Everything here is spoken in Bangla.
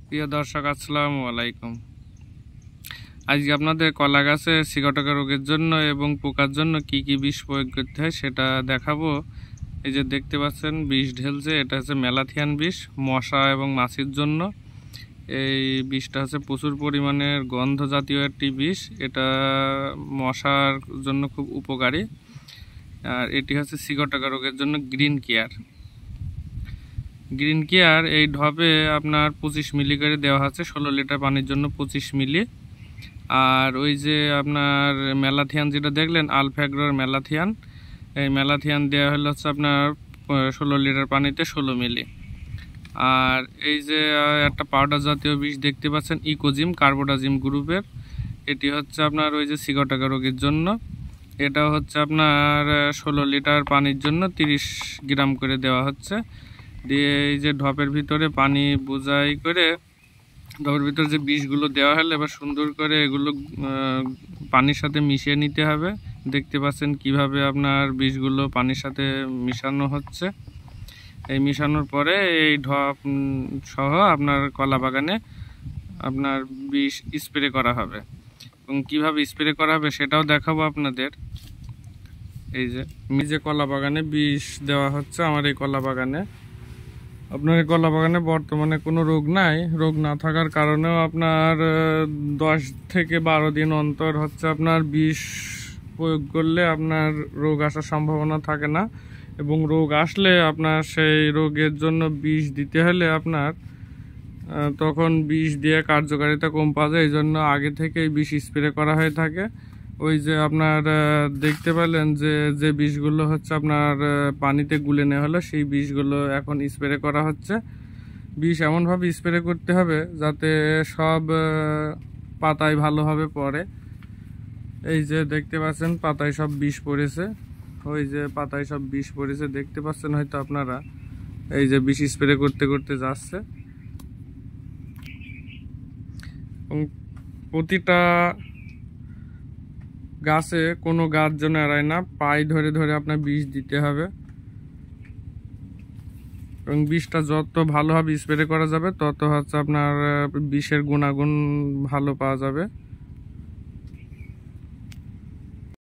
প্রিয় দর্শক, আসসালামু আলাইকুম। আজকে আপনাদের কলা গাছে সিগাটকা রোগের জন্য এবং পোকার জন্য কি কি বিষ প্রয়োগ করতে হয় সেটা দেখাবো। এই যে দেখতে পাচ্ছেন বিষ ঢেলছে, এটা হচ্ছে ম্যালাথিয়ান বিষ, মশা এবং মাছির জন্য। এই বিষটা হচ্ছে প্রচুর পরিমাণের গন্ধ জাতীয় একটি বিষ, এটা মশার জন্য খুব উপকারী। আর এটি হচ্ছে সিগাটকা রোগের জন্য গ্রিন কেয়ার। এই ঢপে আপনার 25 মিলি করে দেওয়া হচ্ছে, 16 লিটার পানির জন্য 25 মিলি। আর ওই যে আপনার ম্যালাথিয়ান যেটা দেখলেন, আলফ্যাগ্রোর ম্যালাথিয়ান, এই ম্যালাথিয়ান দেওয়া হলো হচ্ছে আপনার 16 লিটার পানিতে 16 মিলি। আর এই যে একটা পাউডার জাতীয় বিষ দেখতে পাচ্ছেন, ইকোজিম কার্বোডাজিম গ্রুপের, এটি হচ্ছে আপনার ওই যে সিগাটকা রোগের জন্য। এটা হচ্ছে আপনার 16 লিটার পানির জন্য 30 গ্রাম করে দেওয়া হচ্ছে। দিয়ে এই যে ঢপের ভিতরে পানি বোঝাই করে ঢপের ভিতরে যে বিষগুলো দেওয়া হলে এবার সুন্দর করে এগুলো পানির সাথে মিশিয়ে নিতে হবে। দেখতে পাচ্ছেন কিভাবে আপনার বিষগুলো পানির সাথে মিশানো হচ্ছে। এই মিশানোর পরে এই ঢপ সহ আপনার কলা বাগানে আপনার বিষ স্প্রে করা হবে, এবং কীভাবে স্প্রে করা হবে সেটাও দেখাবো আপনাদের। এই যে কলা বাগানে বিষ দেওয়া হচ্ছে, আমার এই কলা বাগানে। আপনার এই কলা বাগানে বর্তমানে কোনো রোগ নাই। রোগ না থাকার কারণেও আপনার 10 থেকে 12 দিন অন্তর হচ্ছে আপনার বিষ প্রয়োগ করলে আপনার রোগ আসার সম্ভাবনা থাকে না, এবং রোগ আসলে আপনার সেই রোগের জন্য বিষ দিতে হলে আপনার তখন বিষ দিয়ে কার্যকারিতা কম পাওয়া যায়। এই জন্য আগে থেকেই বিষ স্প্রে করা হয়ে থাকে। ওই যে আপনার দেখতে পেলেন যে বিষগুলো হচ্ছে আপনার পানিতে গুলে নেওয়া হলো, সেই বিষগুলো এখন স্প্রে করা হচ্ছে। বিষ এমনভাবে স্প্রে করতে হবে যাতে সব পাতায় ভালোভাবে পড়ে। এই যে দেখতে পাচ্ছেন পাতায় সব বিষ পড়েছে, ওই যে পাতায় সব বিষ পড়েছে দেখতে পাচ্ছেন হয়তো আপনারা। এই যে বিষ স্প্রে করতে করতে যাচ্ছে, এবং প্রতিটা গাছে কোনো গাছ যেন এড়ায় না, পায়ে ধরে ধরে আপনার বিষ দিতে হবে। এবং বিষটা যত ভালোভাবে স্প্রে করা যাবে তত হচ্ছে আপনার বিষের গুণাগুণ ভালো পাওয়া যাবে।